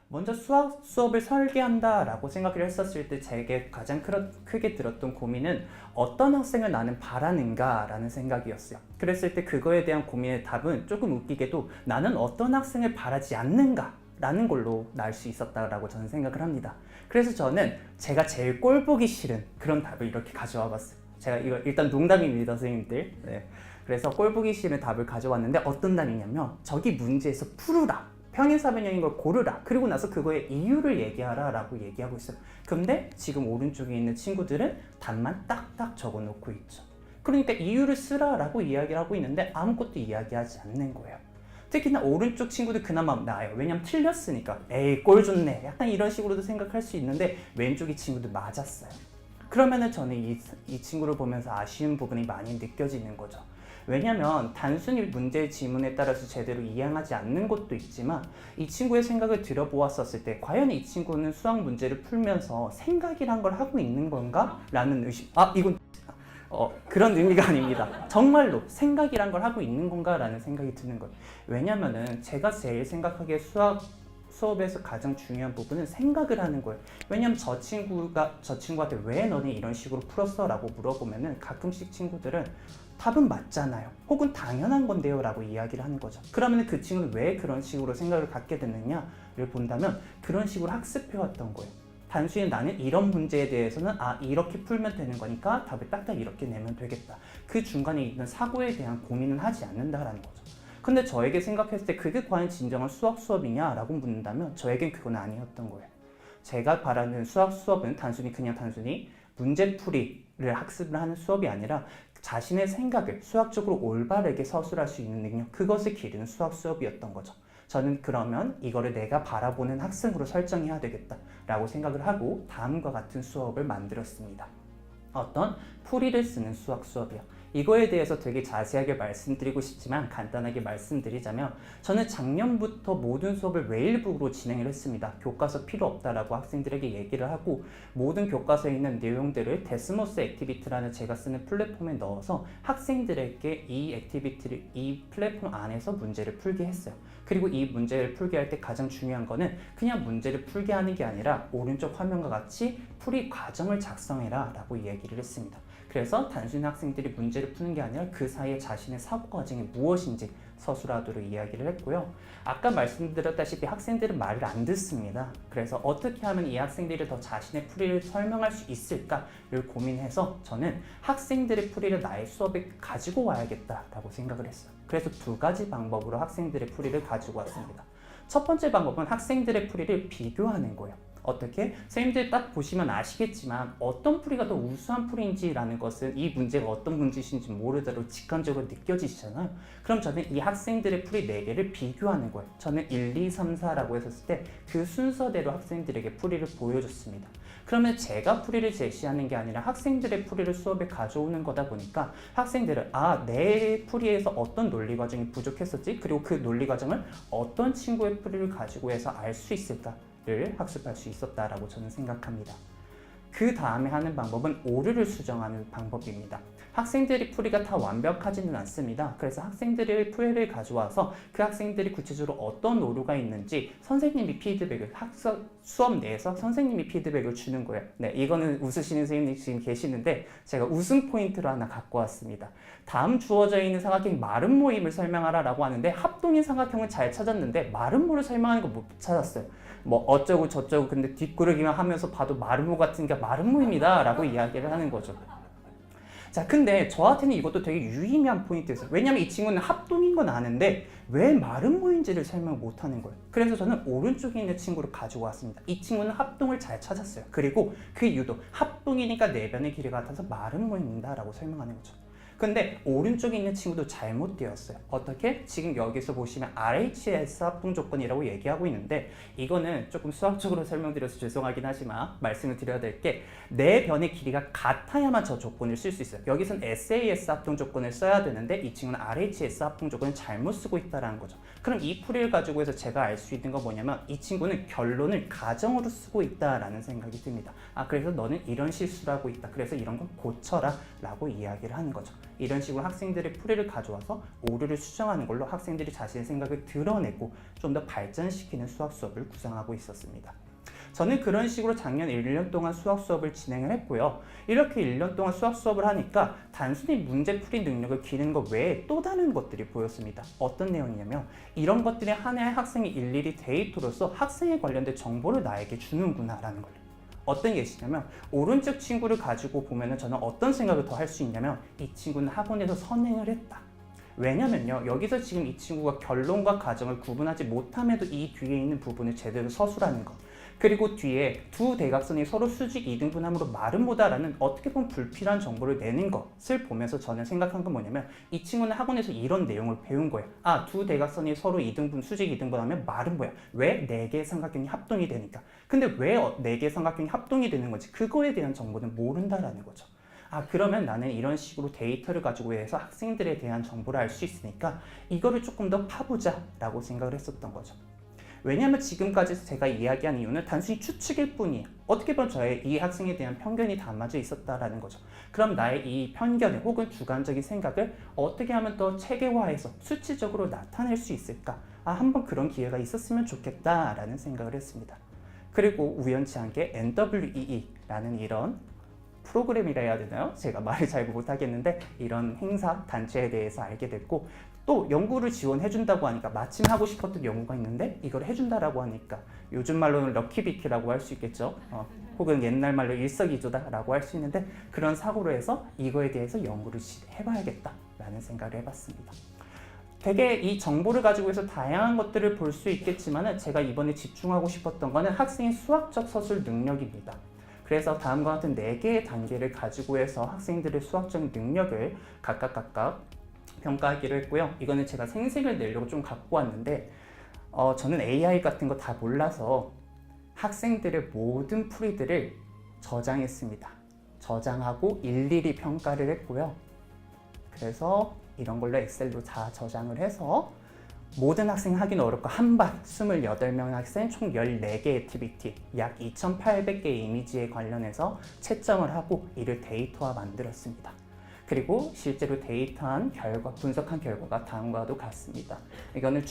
먼저 수학 수업을 설계한다 라고 생각을 했었을 때 제게 가장 크게 들었던 고민은 어떤 학생을 나는 바라는가 라는 생각이었어요. 그랬을 때 그거에 대한 고민의 답은 조금 웃기게도 나는 어떤 학생을 바라지 않는가 라는 걸로 나올 수 있었다라고 저는 생각을 합니다. 그래서 저는 제가 제일 꼴보기 싫은 그런 답을 이렇게 가져와 봤어요. 제가 이거 일단 농담입니다, 선생님들. 네. 그래서 꼴보기 싫은 답을 가져왔는데 어떤 답이냐면 저기 문제에서 풀으라. 평행사변형인 걸 고르라. 그리고 나서 그거의 이유를 얘기하라 라고 얘기하고 있어요. 근데 지금 오른쪽에 있는 친구들은 답만 딱딱 적어 놓고 있죠. 그러니까 이유를 쓰라 라고 이야기를 하고 있는데 아무것도 이야기하지 않는 거예요. 특히나 오른쪽 친구들 그나마 나아요. 왜냐면 틀렸으니까 에이 꼴 좋네 약간 이런 식으로도 생각할 수 있는데 왼쪽이 친구들 맞았어요. 그러면은 저는 이 친구를 보면서 아쉬운 부분이 많이 느껴지는 거죠. 왜냐면 단순히 문제의 지문에 따라서 제대로 이해하지 않는 것도 있지만 이 친구의 생각을 들여보았었을 때 과연 이 친구는 수학 문제를 풀면서 생각이란 걸 하고 있는 건가? 라는 의심. 이건 그런 의미가 아닙니다. 정말로 생각이란 걸 하고 있는 건가? 라는 생각이 드는 거예요. 왜냐면은 제가 제일 생각하기에 수업에서 가장 중요한 부분은 생각을 하는 거예요. 왜냐면 저 친구한테 왜 너네 이런 식으로 풀었어? 라고 물어보면은 가끔씩 친구들은 답은 맞잖아요. 혹은 당연한 건데요. 라고 이야기를 하는 거죠. 그러면 그 친구는 왜 그런 식으로 생각을 갖게 됐느냐를 본다면 그런 식으로 학습해왔던 거예요. 단순히 나는 이런 문제에 대해서는 이렇게 풀면 되는 거니까 답을 딱딱 이렇게 내면 되겠다. 그 중간에 있는 사고에 대한 고민은 하지 않는다라는 거죠. 근데 저에게 생각했을 때 그게 과연 진정한 수학 수업이냐 라고 묻는다면 저에겐 그건 아니었던 거예요. 제가 바라는 수학 수업은 단순히 문제풀이를 학습을 하는 수업이 아니라 자신의 생각을 수학적으로 올바르게 서술할 수 있는 능력, 그것을 기르는 수학 수업이었던 거죠. 저는 그러면 이거를 내가 바라보는 학생으로 설정해야 되겠다라고 생각을 하고 다음과 같은 수업을 만들었습니다. 어떤 풀이를 쓰는 수학 수업이요. 이거에 대해서 되게 자세하게 말씀드리고 싶지만 간단하게 말씀드리자면 저는 작년부터 모든 수업을 웨일북으로 진행을 했습니다. 교과서 필요 없다라고 학생들에게 얘기를 하고 모든 교과서에 있는 내용들을 데스모스 액티비티라는 제가 쓰는 플랫폼에 넣어서 학생들에게 이 플랫폼 안에서 문제를 풀게 했어요. 그리고 이 문제를 풀게 할 때 가장 중요한 거는 그냥 문제를 풀게 하는 게 아니라 오른쪽 화면과 같이 풀이 과정을 작성해라 라고 얘기를 했습니다. 그래서 단순히 학생들이 문제를 푸는 게 아니라 그 사이에 자신의 사고 과정이 무엇인지 서술하도록 이야기를 했고요. 아까 말씀드렸다시피 학생들은 말을 안 듣습니다. 그래서 어떻게 하면 이 학생들이 더 자신의 풀이를 설명할 수 있을까를 고민해서 저는 학생들의 풀이를 나의 수업에 가지고 와야겠다라고 생각을 했어요. 그래서 두 가지 방법으로 학생들의 풀이를 가지고 왔습니다. 첫 번째 방법은 학생들의 풀이를 비교하는 거예요. 어떻게? 선생님들 딱 보시면 아시겠지만 어떤 풀이가 더 우수한 풀이인지라는 것은 이 문제가 어떤 문제인지 모르더라도 직관적으로 느껴지시잖아요. 그럼 저는 이 학생들의 풀이 4개를 비교하는 거예요. 저는 1, 2, 3, 4라고 했었을 때 그 순서대로 학생들에게 풀이를 보여줬습니다. 그러면 제가 풀이를 제시하는 게 아니라 학생들의 풀이를 수업에 가져오는 거다 보니까 학생들은 내 풀이에서 어떤 논리 과정이 부족했었지? 그리고 그 논리 과정을 어떤 친구의 풀이를 가지고 해서 알 수 있을까? 를 학습할 수 있었다라고 저는 생각합니다. 그 다음에 하는 방법은 오류를 수정하는 방법입니다. 학생들이 풀이가 다 완벽하지는 않습니다. 그래서 학생들의 풀이를 가져와서 그 학생들이 구체적으로 어떤 오류가 있는지 선생님이 피드백을 수업 내에서 선생님이 피드백을 주는 거예요. 네, 이거는 웃으시는 선생님이 지금 계시는데 제가 웃음 포인트로 하나 갖고 왔습니다. 다음 주어져 있는 삼각형 마름 모임을 설명하라 라고 하는데 합동인 삼각형을 잘 찾았는데 마름모를 설명하는 거 못 찾았어요. 뭐 어쩌고 저쩌고 근데 뒷구르기만 하면서 봐도 마름모 같은 게 마름모입니다 라고 이야기를 하는 거죠. 자, 근데 저한테는 이것도 되게 유의미한 포인트였어요. 왜냐면 이 친구는 합동인 건 아는데 왜 마름모인지를 설명 못하는 거예요. 그래서 저는 오른쪽에 있는 친구를 가지고 왔습니다. 이 친구는 합동을 잘 찾았어요. 그리고 그 이유도 합동이니까 내변의 길이 같아서 마름모입니다 라고 설명하는 거죠. 근데 오른쪽에 있는 친구도 잘못 되었어요. 어떻게? 지금 여기서 보시면 RHS 합동 조건이라고 얘기하고 있는데 이거는 조금 수학적으로 설명드려서 죄송하긴 하지만 말씀을 드려야 될 게 내 변의 길이가 같아야만 저 조건을 쓸 수 있어요. 여기선 SAS 합동 조건을 써야 되는데 이 친구는 RHS 합동 조건을 잘못 쓰고 있다는 거죠. 그럼 이 풀이를 가지고 해서 제가 알 수 있는 건 뭐냐면 이 친구는 결론을 가정으로 쓰고 있다라는 생각이 듭니다. 그래서 너는 이런 실수를 하고 있다. 그래서 이런 건 고쳐라 라고 이야기를 하는 거죠. 이런 식으로 학생들의 풀이를 가져와서 오류를 수정하는 걸로 학생들이 자신의 생각을 드러내고 좀 더 발전시키는 수학 수업을 구상하고 있었습니다. 저는 그런 식으로 작년 1년 동안 수학 수업을 진행을 했고요. 이렇게 1년 동안 수학 수업을 하니까 단순히 문제풀이 능력을 기르는 것 외에 또 다른 것들이 보였습니다. 어떤 내용이냐면 이런 것들이 하나의 학생이 일일이 데이터로서 학생에 관련된 정보를 나에게 주는구나 라는 거예요. 어떤 게 있냐면 오른쪽 친구를 가지고 보면 저는 어떤 생각을 더 할 수 있냐면 이 친구는 학원에서 선행을 했다. 왜냐면요, 여기서 지금 이 친구가 결론과 과정을 구분하지 못함에도 이 뒤에 있는 부분을 제대로 서술하는 것, 그리고 뒤에 두 대각선이 서로 수직 이등분함으로 마름모다라는 어떻게 보면 불필요한 정보를 내는 것을 보면서 저는 생각한 건 뭐냐면 이 친구는 학원에서 이런 내용을 배운 거예요. 아, 두 대각선이 서로 수직 이등분하면 말은 뭐야? 왜 네 개의 삼각형이 합동이 되니까. 근데 왜 네 개의 삼각형이 합동이 되는 건지 그거에 대한 정보는 모른다라는 거죠. 아, 그러면 나는 이런 식으로 데이터를 가지고 해서 학생들에 대한 정보를 알 수 있으니까 이거를 조금 더 파보자 라고 생각을 했었던 거죠. 왜냐하면 지금까지 제가 이야기한 이유는 단순히 추측일 뿐이에요. 어떻게 보면 저의 이 학생에 대한 편견이 담아져 있었다라는 거죠. 그럼 나의 이 편견 혹은 주관적인 생각을 어떻게 하면 더 체계화해서 수치적으로 나타낼 수 있을까? 아, 한번 그런 기회가 있었으면 좋겠다라는 생각을 했습니다. 그리고 우연치 않게 NWEE라는 이런 프로그램이라 해야 되나요? 제가 말을 잘 못하겠는데 이런 행사, 단체에 대해서 알게 됐고 또 연구를 지원해준다고 하니까 마침 하고 싶었던 연구가 있는데 이걸 해준다라고 하니까 요즘 말로는 럭키비키라고 할 수 있겠죠. 혹은 옛날 말로 일석이조다라고 할 수 있는데 그런 사고로 해서 이거에 대해서 연구를 해봐야겠다라는 생각을 해봤습니다. 되게 이 정보를 가지고 해서 다양한 것들을 볼 수 있겠지만 제가 이번에 집중하고 싶었던 거는 학생의 수학적 서술 능력입니다. 그래서 다음과 같은 4개의 단계를 가지고 해서 학생들의 수학적 능력을 각각 평가하기로 했고요. 이거는 제가 생색을 내려고 좀 갖고 왔는데 저는 AI 같은 거 다 몰라서 학생들의 모든 풀이들을 저장했습니다. 저장하고 일일이 평가를 했고요. 그래서 이런 걸로 엑셀로 다 저장을 해서 모든 학생 하긴 어렵고 한반 28명 학생 총 14개의 액티비티 약 2,800개의 이미지에 관련해서 채점을 하고 이를 데이터화 만들었습니다. 그리고 실제로 데이터한 결과, 분석한 결과가 다음과도 같습니다. 이거는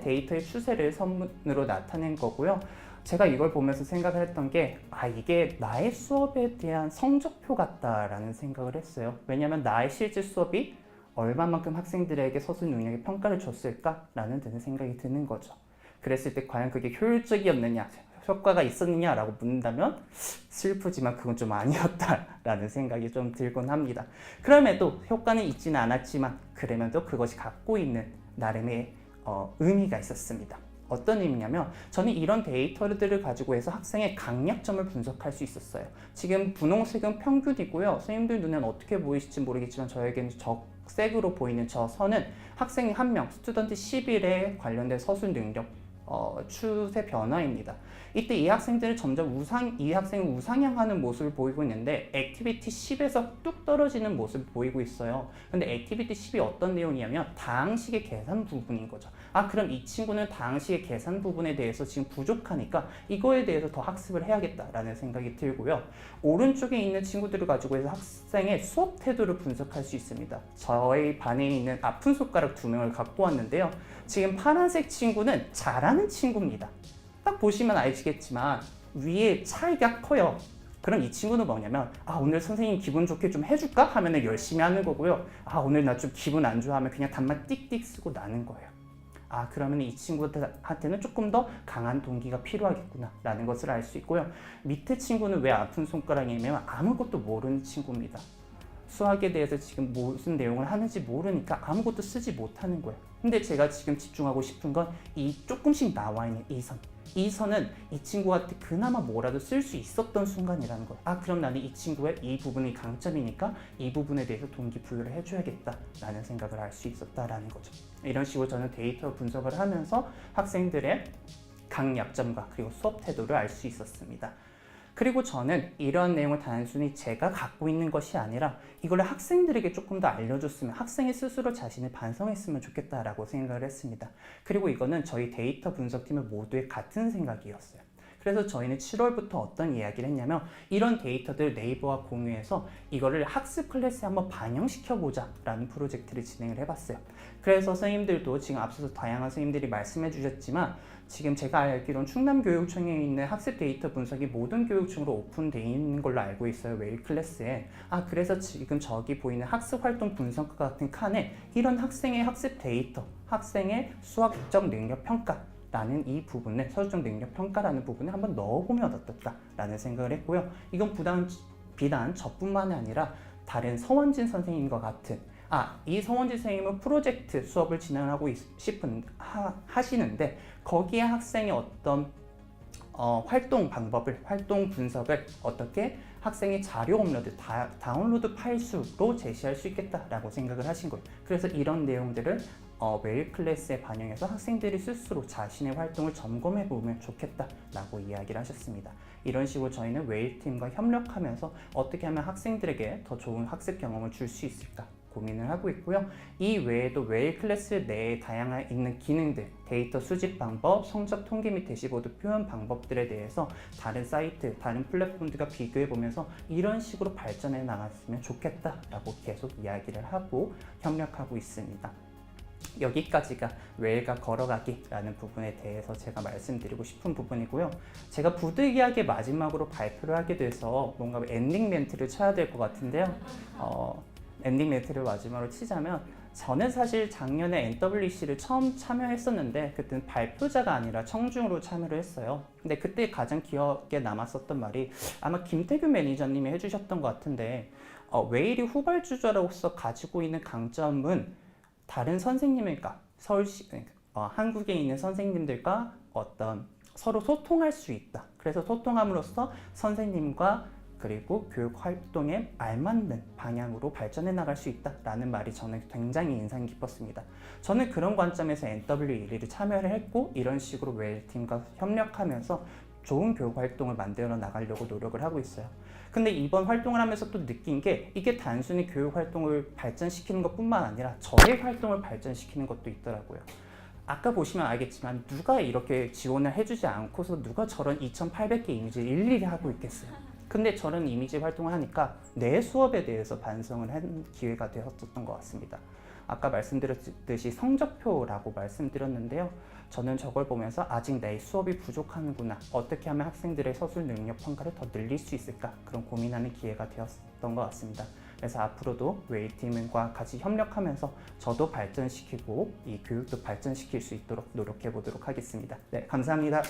데이터의 추세를 선문으로 나타낸 거고요. 제가 이걸 보면서 생각을 했던 게 이게 나의 수업에 대한 성적표 같다라는 생각을 했어요. 왜냐하면 나의 실제 수업이 얼마만큼 학생들에게 서술 능력의 평가를 줬을까라는 드는 생각이 드는 거죠. 그랬을 때 과연 그게 효율적이었느냐, 효과가 있었느냐라고 묻는다면 슬프지만 그건 좀 아니었다라는 생각이 좀 들곤 합니다. 그럼에도 효과는 있지는 않았지만 그러면도 그것이 갖고 있는 나름의 의미가 있었습니다. 어떤 의미냐면 저는 이런 데이터들을 가지고 해서 학생의 강약점을 분석할 수 있었어요. 지금 분홍색은 평균이고요. 선생님들 눈에는 어떻게 보이실지 모르겠지만 저에게는 적색으로 보이는 저 선은 학생이 한 명, 스튜던트 10일에 관련된 서술 능력 추세 변화입니다. 이때 이 학생들은 점점 이 학생은 우상향하는 모습을 보이고 있는데 액티비티 10에서 뚝 떨어지는 모습을 보이고 있어요. 근데 액티비티 10이 어떤 내용이냐면 다항식의 계산 부분인 거죠. 그럼 이 친구는 다항식의 계산 부분에 대해서 지금 부족하니까 이거에 대해서 더 학습을 해야겠다라는 생각이 들고요. 오른쪽에 있는 친구들을 가지고 해서 학생의 수업 태도를 분석할 수 있습니다. 저희 반에 있는 아픈 손가락 2명을 갖고 왔는데요. 지금 파란색 친구는 잘하는 친구입니다. 딱 보시면 아시겠지만 위에 차이가 커요. 그럼 이 친구는 뭐냐면 오늘 선생님 기분 좋게 좀 해줄까? 하면 열심히 하는 거고요. 오늘 나 좀 기분 안 좋아 하면 그냥 답만 띡띡 쓰고 나는 거예요. 그러면 이 친구한테는 조금 더 강한 동기가 필요하겠구나 라는 것을 알 수 있고요. 밑에 친구는 왜 아픈 손가락이냐면 아무것도 모르는 친구입니다. 수학에 대해서 지금 무슨 내용을 하는지 모르니까 아무것도 쓰지 못하는 거예요. 근데 제가 지금 집중하고 싶은 건 이 조금씩 나와 있는 이 선. 이 선은 이 친구한테 그나마 뭐라도 쓸 수 있었던 순간이라는 거예요. 그럼 나는 이 친구의 이 부분이 강점이니까 이 부분에 대해서 동기부여를 해줘야겠다라는 생각을 할 수 있었다라는 거죠. 이런 식으로 저는 데이터 분석을 하면서 학생들의 강약점과 그리고 수업 태도를 알 수 있었습니다. 그리고 저는 이런 내용을 단순히 제가 갖고 있는 것이 아니라 이걸 학생들에게 조금 더 알려줬으면 학생이 스스로 자신을 반성했으면 좋겠다라고 생각을 했습니다. 그리고 이거는 저희 데이터 분석팀의 모두의 같은 생각이었어요. 그래서 저희는 7월부터 어떤 이야기를 했냐면 이런 데이터들 네이버와 공유해서 이거를 학습 클래스에 한번 반영시켜보자 라는 프로젝트를 진행을 해봤어요. 그래서 선생님들도 지금 앞서서 다양한 선생님들이 말씀해 주셨지만 지금 제가 알기로는 충남교육청에 있는 학습 데이터 분석이 모든 교육청으로 오픈되어 있는 걸로 알고 있어요. 웨일 클래스에. 그래서 지금 저기 보이는 학습 활동 분석과 같은 칸에 이런 학생의 학습 데이터, 학생의 수학적 능력 평가 라는 이 부분을 서술적 능력 평가라는 부분을 한번 넣어보면 어떻겠다라는 생각을 했고요. 이건 비단 저뿐만이 아니라 다른 서원진 선생님과 같은 이 서원진 선생님은 프로젝트 수업을 진행하고 하시는데 거기에 학생의 어떤 활동 방법을, 활동 분석을 어떻게 학생의 자료 업로드, 다운로드 파일 수로 제시할 수 있겠다라고 생각을 하신 거예요. 그래서 이런 내용들을 웨일 클래스에 반영해서 학생들이 스스로 자신의 활동을 점검해 보면 좋겠다라고 이야기를 하셨습니다. 이런 식으로 저희는 웨일 팀과 협력하면서 어떻게 하면 학생들에게 더 좋은 학습 경험을 줄 수 있을까 고민을 하고 있고요. 이 외에도 웨일 클래스 내에 다양한 있는 기능들, 데이터 수집 방법, 성적 통계 및 대시보드 표현 방법들에 대해서 다른 사이트, 다른 플랫폼들과 비교해 보면서 이런 식으로 발전해 나갔으면 좋겠다라고 계속 이야기를 하고 협력하고 있습니다. 여기까지가 웨일과 걸어가기라는 부분에 대해서 제가 말씀드리고 싶은 부분이고요. 제가 부득이하게 마지막으로 발표를 하게 돼서 뭔가 엔딩 멘트를 쳐야 될 것 같은데요. 엔딩 멘트를 마지막으로 치자면 저는 사실 작년에 NWC를 처음 참여했었는데 그때는 발표자가 아니라 청중으로 참여를 했어요. 근데 그때 가장 기억에 남았었던 말이 아마 김태균 매니저님이 해주셨던 것 같은데 웨일이 후발주자로서 가지고 있는 강점은 다른 선생님들과 한국에 있는 선생님들과 어떤 서로 소통할 수 있다. 그래서 소통함으로써 선생님과 그리고 교육 활동에 알맞는 방향으로 발전해 나갈 수 있다라는 말이 저는 굉장히 인상 깊었습니다. 저는 그런 관점에서 NW1를 참여를 했고 이런 식으로 웨일팀과 협력하면서 좋은 교육 활동을 만들어 나가려고 노력을 하고 있어요. 근데 이번 활동을 하면서 또 느낀 게 이게 단순히 교육 활동을 발전시키는 것뿐만 아니라 저의 활동을 발전시키는 것도 있더라고요. 아까 보시면 알겠지만 누가 이렇게 지원을 해주지 않고서 누가 저런 2800개 이미지를 일일이 하고 있겠어요. 근데 저런 이미지 활동을 하니까 내 수업에 대해서 반성을 한 기회가 되었던 것 같습니다. 아까 말씀드렸듯이 성적표라고 말씀드렸는데요. 저는 저걸 보면서 아직 내 수업이 부족하는구나. 어떻게 하면 학생들의 서술 능력 평가를 더 늘릴 수 있을까? 그런 고민하는 기회가 되었던 것 같습니다. 그래서 앞으로도 웨일팀과 같이 협력하면서 저도 발전시키고 이 교육도 발전시킬 수 있도록 노력해 보도록 하겠습니다. 네, 감사합니다.